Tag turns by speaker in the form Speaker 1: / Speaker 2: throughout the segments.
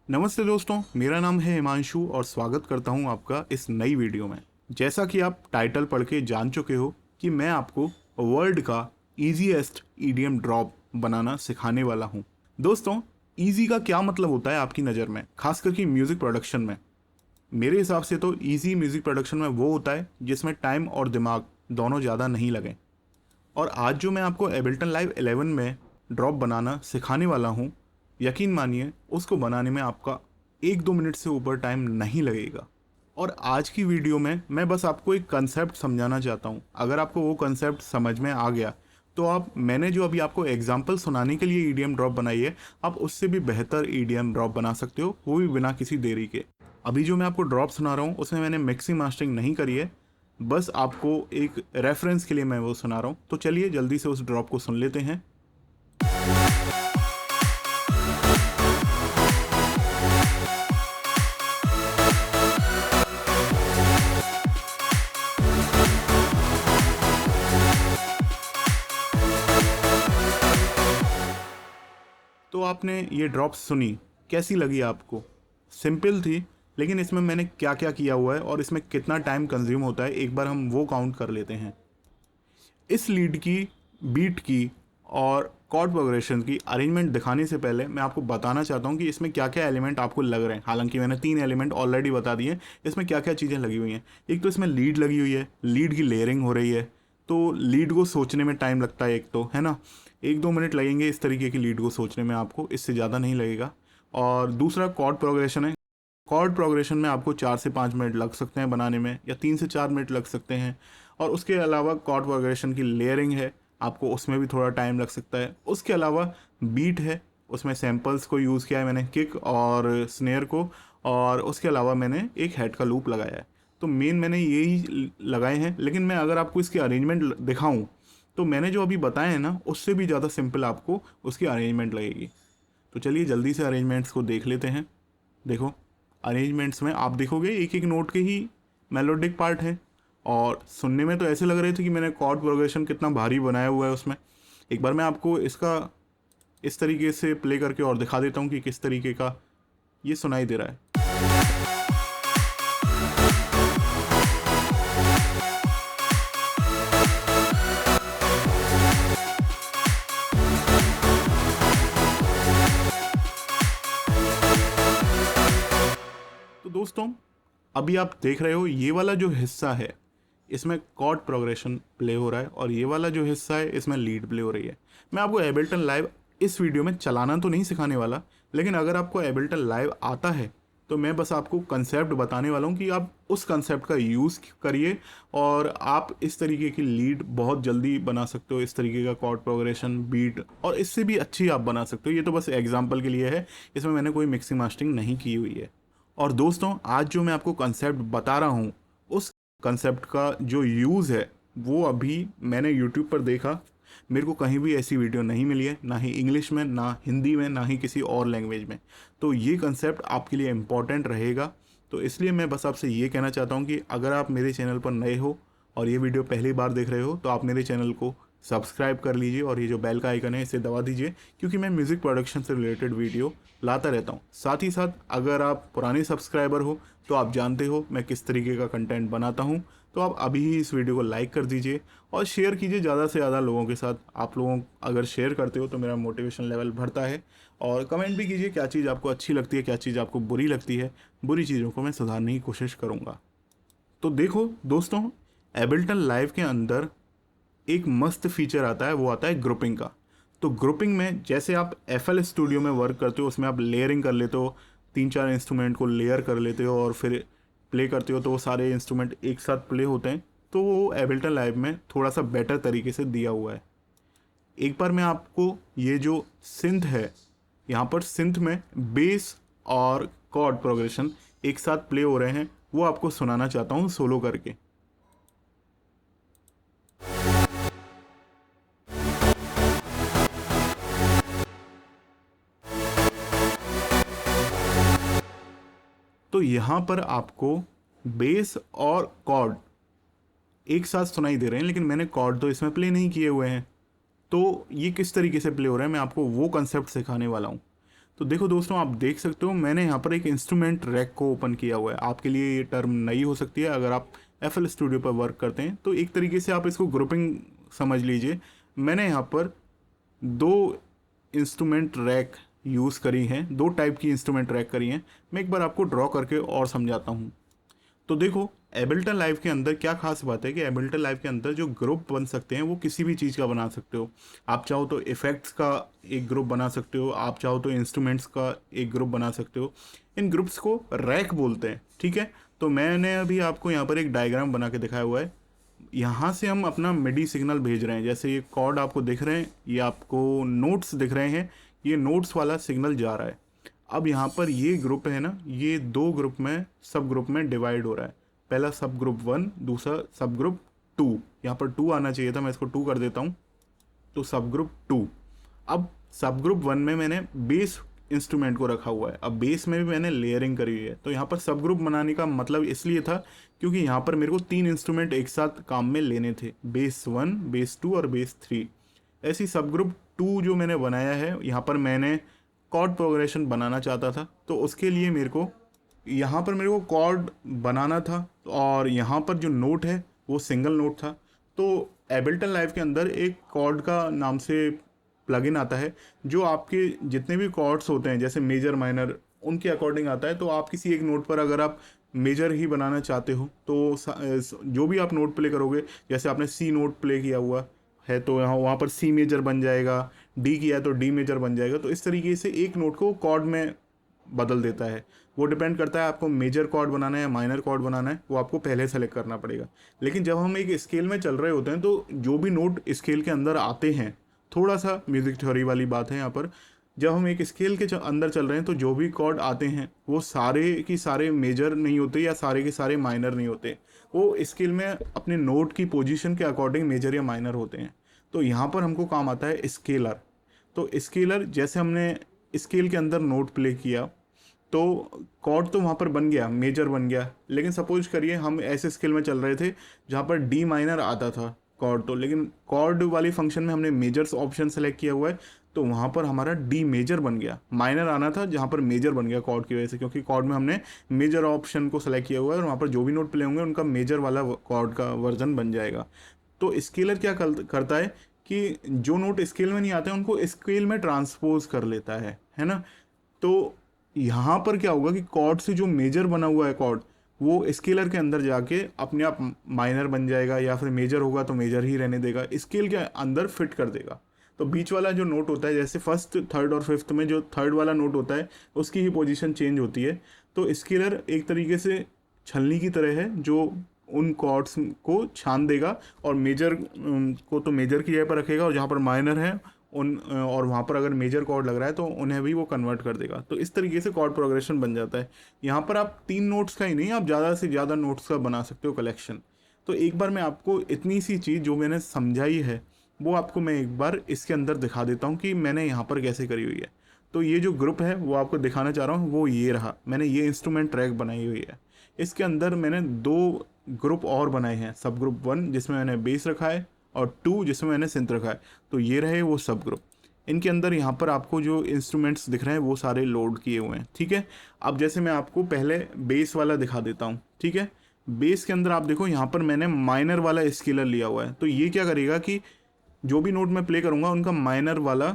Speaker 1: नमस्ते दोस्तों, मेरा नाम है हिमांशु और स्वागत करता हूं आपका इस नई वीडियो में। जैसा कि आप टाइटल पढ़ के जान चुके हो कि मैं आपको वर्ल्ड का इजीएस्ट ईडीएम ड्रॉप बनाना सिखाने वाला हूं। दोस्तों, इजी का क्या मतलब होता है आपकी नज़र में, खास करके म्यूज़िक प्रोडक्शन में? मेरे हिसाब से तो इजी म्यूज़िक प्रोडक्शन में वो होता है जिसमें टाइम और दिमाग दोनों ज़्यादा नहीं लगे। और आज जो मैं आपको एबल्टन लाइव 11 में ड्रॉप बनाना सिखाने वाला हूँ, यकीन मानिए उसको बनाने में आपका 1-2 मिनट से ऊपर टाइम नहीं लगेगा। और आज की वीडियो में मैं बस आपको एक कंसेप्ट समझाना चाहता हूँ। अगर आपको वो कंसेप्ट समझ में आ गया तो आप, मैंने जो अभी आपको एग्जाम्पल सुनाने के लिए ईडीएम ड्रॉप बनाई है, आप उससे भी बेहतर ईडीएम ड्रॉप बना सकते हो, वो भी बिना किसी देरी के। अभी जो मैं आपको ड्रॉप सुना रहा हूँ उसमें मैंने मिक्सिंग मास्टरिंग नहीं करी है, बस आपको एक रेफरेंस के लिए मैं वो सुना रहा हूँ। तो चलिए जल्दी से उस ड्रॉप को सुन लेते हैं। तो आपने ये ड्रॉप सुनी, कैसी लगी आपको? सिंपल थी, लेकिन इसमें मैंने क्या क्या किया हुआ है और इसमें कितना टाइम कंज्यूम होता है, एक बार हम वो काउंट कर लेते हैं। इस लीड की, बीट की और कॉर्ड प्रोग्रेशन की अरेंजमेंट दिखाने से पहले मैं आपको बताना चाहता हूँ कि इसमें क्या क्या एलिमेंट आपको लग रहे हैं। हालांकि मैंने 3 एलिमेंट ऑलरेडी बता दिए, इसमें क्या क्या चीज़ें लगी हुई हैं। एक तो इसमें लीड लगी हुई है, लीड की लेयरिंग हो रही है, तो लीड को सोचने में टाइम लगता है, एक तो है ना, 1-2 मिनट लगेंगे इस तरीके की लीड को सोचने में, आपको इससे ज़्यादा नहीं लगेगा। और दूसरा कॉर्ड प्रोग्रेशन है। कॉर्ड प्रोग्रेशन में आपको 4 से 5 मिनट लग सकते हैं बनाने में, या 3 से 4 मिनट लग सकते हैं। और उसके अलावा कॉर्ड प्रोग्रेशन की लेयरिंग है, आपको उसमें भी थोड़ा टाइम लग सकता है। उसके अलावा बीट है, उसमें सैम्पल्स को यूज़ किया है मैंने, किक और स्नेयर को, और उसके अलावा मैंने एक हेड का लूप लगाया है। तो मेन मैंने यही लगाए हैं, लेकिन मैं अगर आपको इसकी अरेंजमेंट दिखाऊं तो मैंने जो अभी बताए हैं ना, उससे भी ज़्यादा सिंपल आपको उसकी अरेंजमेंट लगेगी। तो चलिए जल्दी से अरेंजमेंट्स को देख लेते हैं। देखो, अरेंजमेंट्स में आप देखोगे एक एक नोट के ही मेलोडिक पार्ट है, और सुनने में तो ऐसे लग रहे थे कि मैंने कॉर्ड प्रोग्रेशन कितना भारी बनाया हुआ है उसमें। एक बार मैं आपको इसका इस तरीके से प्ले करके और दिखा देता हूँ कि किस तरीके का ये सुनाई दे रहा है। तो दोस्तों, अभी आप देख रहे हो ये वाला जो हिस्सा है इसमें कॉर्ड प्रोग्रेशन प्ले हो रहा है, और ये वाला जो हिस्सा है इसमें लीड प्ले हो रही है। मैं आपको एबल्टन लाइव इस वीडियो में चलाना तो नहीं सिखाने वाला, लेकिन अगर आपको एबल्टन लाइव आता है तो मैं बस आपको कंसेप्ट बताने वाला हूँ कि आप उस कंसेप्ट का यूज़ करिए, और आप इस तरीके की लीड बहुत जल्दी बना सकते हो। इस तरीके का कॉर्ड प्रोग्रेशन, बीट, और इससे भी अच्छी आप बना सकते हो। ये तो बस एग्जाम्पल के लिए है, इसमें मैंने कोई मिक्सिंग मास्टरिंग नहीं की हुई है। और दोस्तों, आज जो मैं आपको कंसेप्ट बता रहा हूँ, उस कंसेप्ट का जो यूज़ है वो अभी मैंने यूट्यूब पर देखा, मेरे को कहीं भी ऐसी वीडियो नहीं मिली है, ना ही इंग्लिश में, ना हिंदी में, ना ही किसी और लैंग्वेज में। तो ये कंसेप्ट आपके लिए इम्पॉर्टेंट रहेगा। तो इसलिए मैं बस आपसे ये कहना चाहता हूँ कि अगर आप मेरे चैनल पर नए हो और ये वीडियो पहली बार देख रहे हो तो आप मेरे चैनल को सब्सक्राइब कर लीजिए, और ये जो बेल का आइकन है इसे दबा दीजिए, क्योंकि मैं म्यूज़िक प्रोडक्शन से रिलेटेड वीडियो लाता रहता हूँ। साथ ही साथ अगर आप पुराने सब्सक्राइबर हो तो आप जानते हो मैं किस तरीके का कंटेंट बनाता हूँ। तो आप अभी ही इस वीडियो को लाइक कर दीजिए और शेयर कीजिए ज़्यादा से ज़्यादा लोगों के साथ। आप लोगों अगर शेयर करते हो तो मेरा मोटिवेशन लेवल बढ़ता है। और कमेंट भी कीजिए क्या चीज़ आपको अच्छी लगती है, क्या चीज़ आपको बुरी लगती है। बुरी चीज़ों को मैं सुधारने की कोशिश करूँगा। तो देखो दोस्तों, एबल्टन लाइव के अंदर एक मस्त फीचर आता है, वो आता है ग्रुपिंग का। तो ग्रुपिंग में जैसे आप FL स्टूडियो में वर्क करते हो, उसमें आप लेयरिंग कर लेते हो, 3-4 इंस्ट्रूमेंट को लेयर कर लेते हो और फिर प्ले करते हो, तो वो सारे इंस्ट्रूमेंट एक साथ प्ले होते हैं। तो वो एबल्टन लाइव में थोड़ा सा बेटर तरीके से दिया हुआ है। एक बार मैं आपको ये जो सिंथ है, यहाँ पर सिंथ में बेस और कॉर्ड प्रोग्रेशन एक साथ प्ले हो रहे हैं, वो आपको सुनाना चाहता हूँ सोलो करके। तो यहाँ पर आपको बेस और कॉर्ड एक साथ सुनाई दे रहे हैं, लेकिन मैंने कॉर्ड तो इसमें प्ले नहीं किए हुए हैं। तो ये किस तरीके से प्ले हो रहा है, मैं आपको वो कंसेप्ट सिखाने वाला हूँ। तो देखो दोस्तों, आप देख सकते हो मैंने यहाँ पर एक इंस्ट्रूमेंट रैक को ओपन किया हुआ है। आपके लिए ये टर्म नई हो सकती है अगर आप FL स्टूडियो पर वर्क करते हैं, तो एक तरीके से आप इसको ग्रुपिंग समझ लीजिए। मैंने यहाँ पर दो इंस्ट्रूमेंट रैक यूज़ करी हैं, दो टाइप की इंस्ट्रूमेंट रैक करी हैं। मैं एक बार आपको ड्रॉ करके और समझाता हूँ। तो देखो, एबल्टन लाइव के अंदर क्या खास बात है कि एबल्टन लाइव के अंदर जो ग्रुप बन सकते हैं वो किसी भी चीज़ का बना सकते हो। आप चाहो तो इफ़ेक्ट्स का एक ग्रुप बना सकते हो, आप चाहो तो इंस्ट्रूमेंट्स का एक ग्रुप बना सकते हो। इन ग्रुप्स को रैक बोलते हैं, ठीक है। तो मैंने अभी आपको यहाँ पर एक डायग्राम बना के दिखाया हुआ है। यहाँ से हम अपना मिडी सिग्नल भेज रहे हैं। जैसे ये कॉर्ड आपको दिख रहे हैं, ये आपको नोट्स दिख रहे हैं, ये नोट्स वाला सिग्नल जा रहा है। अब यहाँ पर ये ग्रुप है ना, ये दो ग्रुप में, सब ग्रुप में डिवाइड हो रहा है। पहला सब ग्रुप 1, दूसरा सब ग्रुप 2। यहाँ पर 2 आना चाहिए था, मैं इसको 2 कर देता हूँ। तो सब ग्रुप 2। अब सब ग्रुप 1 में मैंने बेस इंस्ट्रूमेंट को रखा हुआ है। अब बेस में भी मैंने लेयरिंग करी हुई है। तो यहाँ पर सब ग्रुप बनाने का मतलब इसलिए था क्योंकि यहाँ पर मेरे को 3 इंस्ट्रूमेंट एक साथ काम में लेने थे, बेस 1, बेस 2 और बेस 3। ऐसी सब ग्रुप 2 जो मैंने बनाया है, यहाँ पर मैंने कॉर्ड प्रोग्रेशन बनाना चाहता था। तो उसके लिए मेरे को यहाँ पर मेरे को कॉर्ड बनाना था, और यहाँ पर जो नोट है वो सिंगल नोट था। तो एबल्टन लाइव के अंदर एक कॉर्ड का नाम से प्लगइन आता है जो आपके जितने भी कॉर्ड्स होते हैं, जैसे मेजर माइनर, उनके अकॉर्डिंग आता है। तो आप किसी एक नोट पर अगर आप मेजर ही बनाना चाहते हो तो जो भी आप नोट प्ले करोगे, जैसे आपने सी नोट प्ले किया हुआ है तो यहाँ वहाँ पर सी मेजर बन जाएगा, डी किया है तो डी मेजर बन जाएगा। तो इस तरीके से एक नोट को कॉर्ड में बदल देता है। वो डिपेंड करता है आपको मेजर कॉर्ड बनाना है या माइनर कॉर्ड बनाना है, वो आपको पहले सेलेक्ट करना पड़ेगा। लेकिन जब हम एक स्केल में चल रहे होते हैं तो जो भी नोट स्केल के अंदर आते हैं, थोड़ा सा म्यूजिक थ्योरी वाली बात है यहाँ पर, जब हम एक स्केल के अंदर चल रहे हैं तो जो भी कॉर्ड आते हैं वो सारे की सारे मेजर नहीं होते या सारे के सारे माइनर नहीं होते। वो स्केल में अपने नोट की पोजीशन के अकॉर्डिंग मेजर या माइनर होते हैं। तो यहाँ पर हमको काम आता है स्केलर। तो स्केलर, जैसे हमने स्केल के अंदर नोट प्ले किया तो कॉर्ड तो वहाँ पर बन गया, मेजर बन गया। लेकिन सपोज करिए हम ऐसे स्केल में चल रहे थे जहाँ पर डी माइनर आता था कॉर्ड, तो लेकिन कॉर्ड वाली फंक्शन में हमने मेजर्स ऑप्शन सेलेक्ट किया हुआ है, तो वहाँ पर हमारा डी मेजर बन गया। माइनर आना था जहाँ पर मेजर बन गया कॉर्ड की वजह से, क्योंकि कॉर्ड में हमने मेजर ऑप्शन को सेलेक्ट किया हुआ है और वहाँ पर जो भी नोट प्ले होंगे उनका मेजर वाला कॉर्ड का वर्जन बन जाएगा। तो स्केलर क्या करता है कि जो नोट स्केल में नहीं आते हैं उनको स्केल में ट्रांसपोज कर लेता है ना। तो यहाँ पर क्या होगा कि कॉर्ड से जो मेजर बना हुआ है कॉर्ड, वो स्केलर के अंदर जाके अपने आप माइनर बन जाएगा, या फिर मेजर होगा तो मेजर ही रहने देगा, स्केल के अंदर फिट कर देगा। तो बीच वाला जो नोट होता है, जैसे फर्स्ट, थर्ड और फिफ्थ में जो थर्ड वाला नोट होता है उसकी ही पोजीशन चेंज होती है। तो स्केलर एक तरीके से छलनी की तरह है जो उन कॉर्ड्स को छान देगा और मेजर को तो मेजर की जगह पर रखेगा, और जहाँ पर माइनर है उन और वहाँ पर अगर मेजर कॉर्ड लग रहा है तो उन्हें भी वो कन्वर्ट कर देगा। तो इस तरीके से कॉर्ड प्रोग्रेशन बन जाता है। यहाँ पर आप 3 नोट्स का ही नहीं, आप ज़्यादा से ज़्यादा नोट्स का बना सकते हो कलेक्शन। तो एक बार मैं आपको इतनी सी चीज़ जो मैंने समझाई है वो आपको मैं एक बार इसके अंदर दिखा देता हूँ कि मैंने यहाँ पर कैसे करी हुई है। तो ये जो ग्रुप है वो आपको दिखाना चाह रहा हूँ, वो ये रहा। मैंने ये इंस्ट्रूमेंट ट्रैक बनाई हुई है। इसके अंदर मैंने 2 ग्रुप और बनाए हैं, सब ग्रुप 1 जिसमें मैंने बेस रखा है और 2 जिसमें मैंने सिंथ रखा है। तो ये रहे वो सब ग्रुप। इनके अंदर यहाँ पर आपको जो इंस्ट्रूमेंट्स दिख रहे हैं वो सारे लोड किए हुए हैं, ठीक है। अब जैसे मैं आपको पहले बेस वाला दिखा देता हूँ, ठीक है। बेस के अंदर आप देखो यहाँ पर मैंने माइनर वाला स्केलर लिया हुआ है। तो ये क्या करेगा कि जो भी नोट मैं प्ले करूँगा उनका माइनर वाला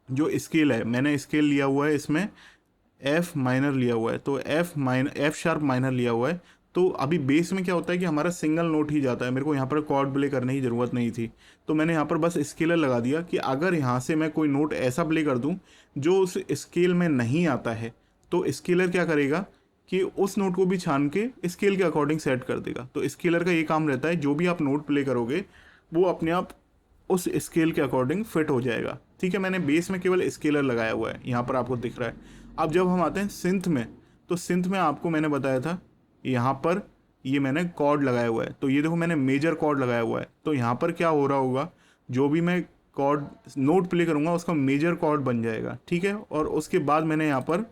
Speaker 1: जो स्केल है, मैंने स्केल लिया हुआ है इसमें एफ माइनर लिया हुआ है, तो एफ शार्प माइनर लिया हुआ है। तो अभी बेस में क्या होता है कि हमारा सिंगल नोट ही जाता है, मेरे को यहाँ पर कॉर्ड प्ले करने की ज़रूरत नहीं थी। तो मैंने यहाँ पर बस स्केलर लगा दिया कि अगर यहाँ से मैं कोई नोट ऐसा प्ले कर दूँ जो उस स्केल में नहीं आता है, तो स्केलर क्या करेगा कि उस नोट को भी छान के स्केल के अकॉर्डिंग सेट कर देगा। तो स्केलर का ये काम रहता है, जो भी आप नोट प्ले करोगे वो अपने आप उस स्केल के अकॉर्डिंग फिट हो जाएगा, ठीक है। मैंने बेस में केवल स्केलर लगाया हुआ है, यहाँ पर आपको दिख रहा है। अब जब हम आते हैं सिंथ में, तो सिंथ में आपको मैंने बताया था यहाँ पर ये मैंने कॉर्ड लगाया हुआ है। तो ये देखो मैंने मेजर कॉर्ड लगाया हुआ है। तो यहाँ पर क्या हो रहा होगा, जो भी मैं कॉर्ड नोट प्ले करूँगा उसका मेजर कॉर्ड बन जाएगा, ठीक है। और उसके बाद मैंने यहाँ पर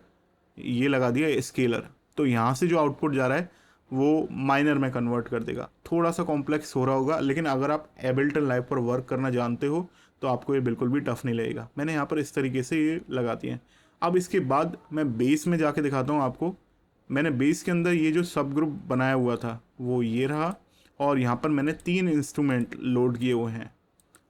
Speaker 1: ये लगा दिया स्केलर। तो यहाँ से जो आउटपुट जा रहा है वो माइनर में कन्वर्ट कर देगा। थोड़ा सा कॉम्प्लेक्स हो रहा होगा, लेकिन अगर आप एबल्टन लाइव पर वर्क करना जानते हो तो आपको ये बिल्कुल भी टफ नहीं लगेगा। मैंने यहाँ पर इस तरीके से ये लगा दिए हैं। अब इसके बाद मैं बेस में जाके दिखाता हूँ आपको। मैंने बेस के अंदर ये जो सब ग्रुप बनाया हुआ था वो ये रहा, और यहाँ पर मैंने 3 इंस्ट्रूमेंट लोड किए हुए हैं।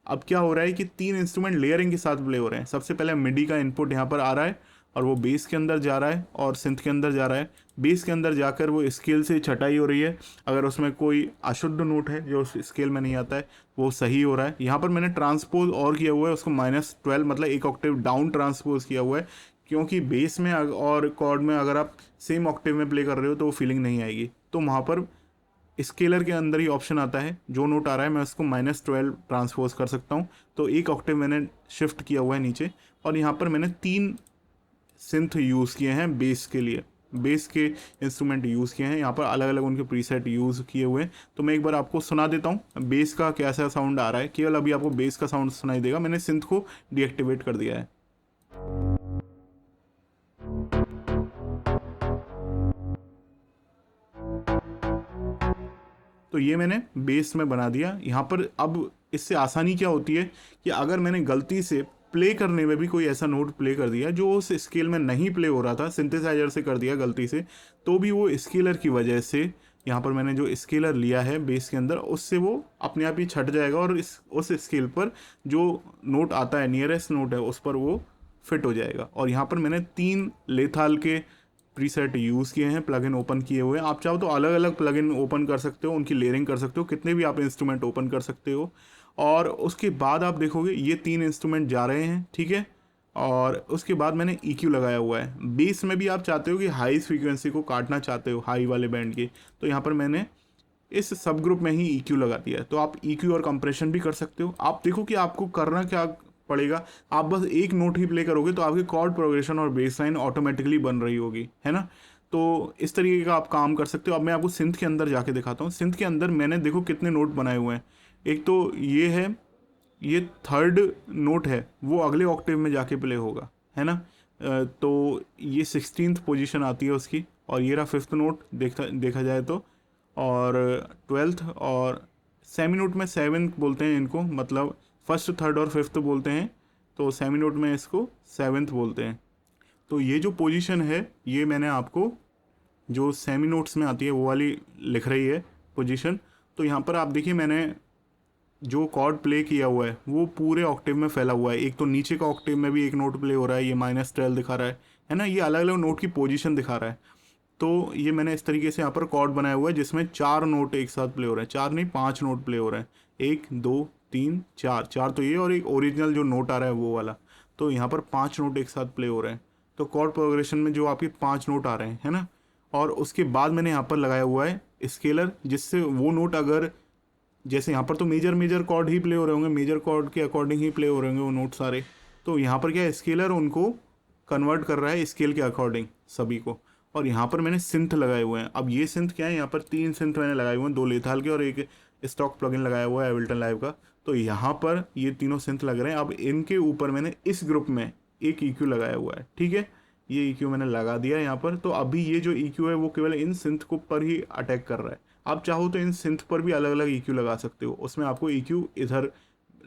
Speaker 1: अब क्या हो रहा है कि 3 इंस्ट्रूमेंट लेयरिंग के साथ प्ले हो रहे हैं। सबसे पहले मिडी का इनपुट यहाँ पर आ रहा है और वो बेस के अंदर जा रहा है और सिंथ के अंदर जा रहा है। बेस के अंदर जाकर वो स्केल से छटाई हो रही है, अगर उसमें कोई अशुद्ध नोट है जो उस स्केल में नहीं आता है वो सही हो रहा है। यहाँ पर मैंने ट्रांसपोज और किया हुआ है, उसको -12 मतलब 1 ऑक्टेव डाउन ट्रांसपोज किया हुआ है, क्योंकि बेस में और कॉर्ड में अगर आप सेम ऑक्टेव में प्ले कर रहे हो तो वो फीलिंग नहीं आएगी। तो वहाँ पर स्केलर के अंदर ही ऑप्शन आता है, जो नोट आ रहा है मैं उसको -12 ट्रांसपोज कर सकता हूँ। तो 1 ऑक्टेव मैंने शिफ्ट किया हुआ है नीचे, और यहाँ पर मैंने 3 सिंथ यूज़ किए हैं बेस के लिए, बेस के इंस्ट्रूमेंट यूज़ किए हैं। यहाँ पर अलग अलग उनके प्रीसेट यूज़ किए हुए हैं। तो मैं एक बार आपको सुना देता हूँ बेस का कैसा साउंड आ रहा है। केवल अभी आपको बेस का साउंड सुनाई देगा, मैंने सिंथ को डीएक्टिवेट कर दिया है। तो ये मैंने बेस में बना दिया यहाँ पर। अब इससे आसानी क्या होती है कि अगर मैंने गलती से प्ले करने में भी कोई ऐसा नोट प्ले कर दिया जो उस स्केल में नहीं प्ले हो रहा था, सिंथेसाइजर से कर दिया गलती से, तो भी वो स्केलर की वजह से, यहाँ पर मैंने जो स्केलर लिया है बेस के अंदर, उससे वो अपने आप ही छट जाएगा और उस स्केल पर जो नोट आता है, नियरेस्ट नोट है, उस पर वो फिट हो जाएगा। और यहाँ पर मैंने 3 लेथाल के प्रीसेट यूज़ किए हैं, प्लगइन ओपन किए हुए हैं। आप चाहो तो अलग अलग प्लगइन ओपन कर सकते हो, उनकी लेयरिंग कर सकते हो, कितने भी आप इंस्ट्रूमेंट ओपन कर सकते हो। और उसके बाद आप देखोगे ये 3 इंस्ट्रूमेंट जा रहे हैं, ठीक है। और उसके बाद मैंने EQ लगाया हुआ है। बेस में भी आप चाहते हो कि हाई फ्रीक्वेंसी को काटना चाहते हो, हाई वाले बैंड की, तो यहाँ पर मैंने इस सब ग्रुप में ही EQ लगा दिया है। तो आप EQ और कंप्रेशन भी कर सकते हो। आप देखो कि आपको करना क्या पड़ेगा। आप बस एक नोट ही प्ले करोगे तो आपकी कॉर्ड प्रोग्रेशन और बेस लाइन ऑटोमेटिकली बन रही होगी, है ना। तो इस तरीके का आप काम कर सकते हो। अब मैं आपको सिंथ के अंदर जाके दिखाता हूँ। सिंथ के अंदर मैंने देखो कितने नोट बनाए हुए हैं। एक तो ये है, ये 3rd नोट है, वो अगले ऑक्टेव में जाके प्ले होगा, है ना। तो ये 16th पोजीशन आती है उसकी, और ये रहा 5th नोट देखा जाए तो, और 12th और सेमी नोट में 7th बोलते हैं इनको, मतलब 1st 3rd और 5th बोलते हैं, तो सेमी नोट में इसको 7th बोलते हैं। तो ये जो पोजीशन है ये मैंने आपको जो सेमी नोट्स में आती है वो वाली लिख रही है पोजीशन। तो यहाँ पर आप देखिए मैंने जो कॉर्ड प्ले किया हुआ है वो पूरे ऑक्टेव में फैला हुआ है। एक तो नीचे का ऑक्टेव में भी एक नोट प्ले हो रहा है, ये -12 दिखा रहा है ना। ये अलग अलग नोट की पोजीशन दिखा रहा है। तो ये मैंने इस तरीके से यहाँ पर कॉर्ड बनाया हुआ है जिसमें 4 नोट एक साथ प्ले हो रहे हैं, 4 नहीं 5 नोट प्ले हो रहे हैं, 1 2 3 4, 4 तो ये, और एक ओरिजिनल जो नोट आ रहा है वो वाला। तो यहाँ पर 5 नोट एक साथ प्ले हो रहे हैं। तो कॉर्ड प्रोग्रेशन में जो आपके 5 नोट आ रहे हैं, है ना। और उसके बाद मैंने यहाँ पर लगाया हुआ है स्केलर, जिससे वो नोट अगर, जैसे यहाँ पर तो मेजर कॉर्ड ही प्ले हो रहे होंगे, मेजर कॉर्ड के अकॉर्डिंग ही प्ले हो रहे होंगे वो नोट सारे। तो यहाँ पर क्या है, स्केलर उनको कन्वर्ट कर रहा है स्केल के अकॉर्डिंग सभी को। और यहाँ पर मैंने सिंथ लगाए हुए हैं। अब ये सिंथ क्या है, यहाँ पर 3 सिंथ मैंने लगाए हुए हैं, 2 लेथाल के और एक स्टॉक प्लगइन लगाया हुआ है एबल्टन लाइव का। तो यहाँ पर ये तीनों सिंथ लग रहे हैं। अब इनके ऊपर मैंने इस ग्रुप में एक EQ लगाया हुआ है, ठीक है। ये EQ मैंने लगा दिया यहाँ पर। तो अभी ये जो EQ है वो केवल इन सिंथ को पर ही अटैक कर रहा है। आप चाहो तो इन सिंथ पर भी अलग अलग EQ लगा सकते हो, उसमें आपको EQ इधर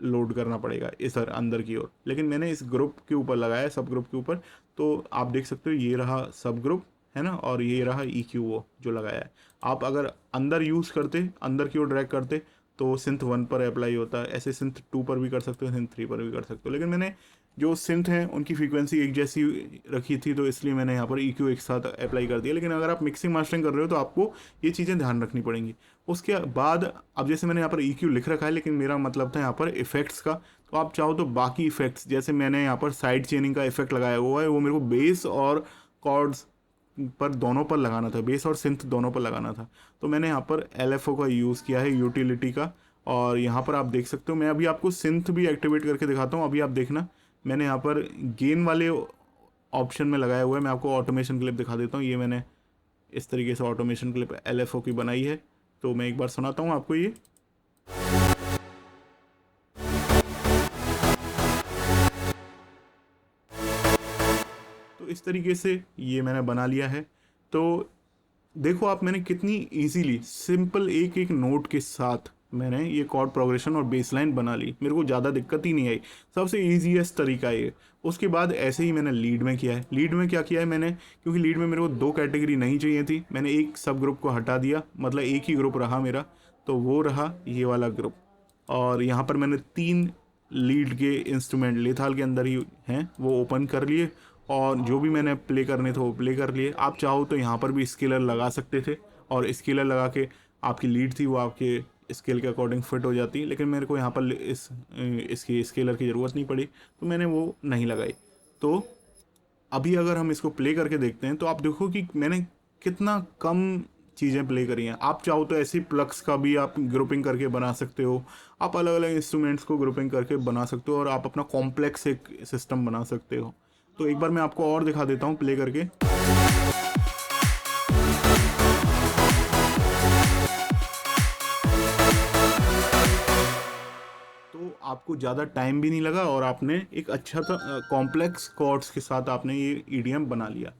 Speaker 1: लोड करना पड़ेगा, इधर अंदर की ओर। लेकिन मैंने इस ग्रुप के ऊपर लगाया, सब ग्रुप के ऊपर। तो आप देख सकते हो ये रहा सब ग्रुप, है ना, और ये रहा EQ वो जो लगाया है। आप अगर अंदर यूज़ करते, अंदर की ओर ड्रैग करते, तो सिंथ 1 पर अप्लाई होता है, ऐसे सिंथ 2 पर भी कर सकते हो, सिंथ 3 पर भी कर सकते हो। लेकिन मैंने जो सिंथ हैं उनकी फ्रीक्वेंसी एक जैसी रखी थी, तो इसलिए मैंने यहाँ पर EQ एक साथ अप्लाई कर दिया। लेकिन अगर आप मिक्सिंग मास्टरिंग कर रहे हो तो आपको ये चीज़ें ध्यान रखनी पड़ेंगी। उसके बाद अब जैसे मैंने यहाँ पर EQ लिख रखा है, लेकिन मेरा मतलब था यहाँ पर इफेक्ट्स का। तो आप चाहो तो बाकी इफेक्ट्स, जैसे मैंने यहाँ पर साइड चेनिंग का इफेक्ट लगाया हुआ है, वो मेरे को बेस और कॉर्ड्स पर दोनों पर लगाना था, बेस और सिंथ दोनों पर लगाना था। तो मैंने यहाँ पर LFO का यूज़ किया है, यूटिलिटी का। और यहाँ पर आप देख सकते हो, मैं अभी आपको सिंथ भी एक्टिवेट करके दिखाता हूँ। अभी आप देखना, मैंने यहाँ पर गेन वाले ऑप्शन में लगाया हुआ है। मैं आपको ऑटोमेशन क्लिप दिखा देता हूँ। ये मैंने इस तरीके से ऑटोमेशन क्लिप LFO की बनाई है। तो मैं एक बार सुनाता हूँ आपको ये। तो इस तरीके से ये मैंने बना लिया है। तो देखो आप, मैंने कितनी इजीली सिंपल एक एक नोट के साथ मैंने ये कॉर्ड प्रोग्रेशन और बेसलाइन बना ली, मेरे को ज़्यादा दिक्कत ही नहीं आई। सबसे ईजीएस्ट तरीका ये। उसके बाद ऐसे ही मैंने लीड में किया है। लीड में क्या किया है मैंने, क्योंकि लीड में मेरे को 2 कैटेगरी नहीं चाहिए थी, मैंने एक सब ग्रुप को हटा दिया, मतलब एक ही ग्रुप रहा मेरा, तो वो रहा ये वाला ग्रुप। और यहाँ पर मैंने 3 लीड के इंस्ट्रूमेंट लेथाल के अंदर ही हैं वो ओपन कर लिए, और जो भी मैंने प्ले करने थे वो प्ले कर लिए। आप चाहो तो यहाँ पर भी स्केलर लगा सकते थे, और स्केलर लगा के आपकी लीड थी वो आपके स्केल के अकॉर्डिंग फिट हो जाती, लेकिन मेरे को यहाँ पर इसकी स्केलर की ज़रूरत नहीं पड़ी, तो मैंने वो नहीं लगाई। तो अभी अगर हम इसको प्ले करके देखते हैं तो आप देखो कि मैंने कितना कम चीज़ें प्ले करी हैं। आप चाहो तो ऐसी प्लग्स का भी आप ग्रुपिंग करके बना सकते हो, आप अलग अलग इंस्ट्रूमेंट्स को ग्रुपिंग करके बना सकते हो, और आप अपना कॉम्प्लेक्स एक सिस्टम बना सकते हो। तो एक बार मैं आपको और दिखा देता हूँ प्ले करके। तो आपको ज़्यादा टाइम भी नहीं लगा, और आपने एक अच्छा सा कॉम्प्लेक्स कॉर्ड्स के साथ आपने ये ईडीएम बना लिया।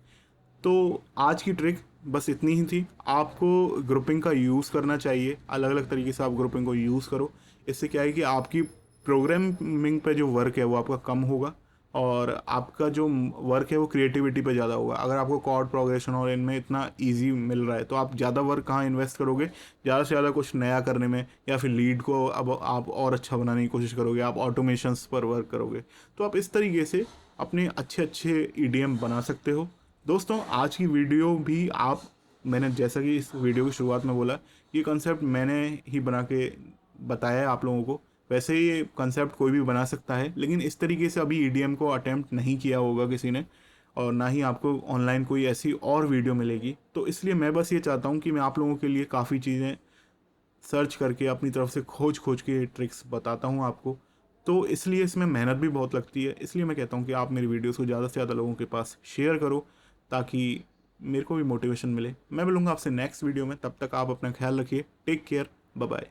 Speaker 1: तो आज की ट्रिक बस इतनी ही थी। आपको ग्रुपिंग का यूज़ करना चाहिए, अलग अलग तरीके से आप ग्रुपिंग को यूज़ करो। इससे क्या है कि आपकी प्रोग्रामिंग पे जो वर्क है वो आपका कम होगा, और आपका जो वर्क है वो क्रिएटिविटी पे ज़्यादा होगा। अगर आपको कॉर्ड प्रोग्रेशन और इनमें इतना इजी मिल रहा है तो आप ज़्यादा वर्क कहाँ इन्वेस्ट करोगे, ज़्यादा से ज़्यादा कुछ नया करने में, या फिर लीड को अब आप और अच्छा बनाने की कोशिश करोगे, आप ऑटोमेशंस पर वर्क करोगे। तो आप इस तरीके से अपने अच्छे अच्छे ईडीएम बना सकते हो। दोस्तों आज की वीडियो भी मैंने जैसा कि इस वीडियो की शुरुआत में बोला, ये कंसेप्ट मैंने ही बना के बताया है आप लोगों को। वैसे ये कंसेप्ट कोई भी बना सकता है, लेकिन इस तरीके से अभी ईडीएम को अटेम्प्ट नहीं किया होगा किसी ने, और ना ही आपको ऑनलाइन कोई ऐसी और वीडियो मिलेगी। तो इसलिए मैं बस ये चाहता हूँ कि मैं आप लोगों के लिए काफ़ी चीज़ें सर्च करके अपनी तरफ से खोज खोज के ट्रिक्स बताता हूँ आपको। तो इसलिए इसमें मेहनत भी बहुत लगती है, इसलिए मैं कहता हूँ कि आप मेरी वीडियोस को ज़्यादा से ज़्यादा लोगों के पास शेयर करो, ताकि मेरे को भी मोटिवेशन मिले। मैं मिलूँगा आपसे नेक्स्ट वीडियो में, तब तक आप अपना ख्याल रखिए। Take care, bye bye.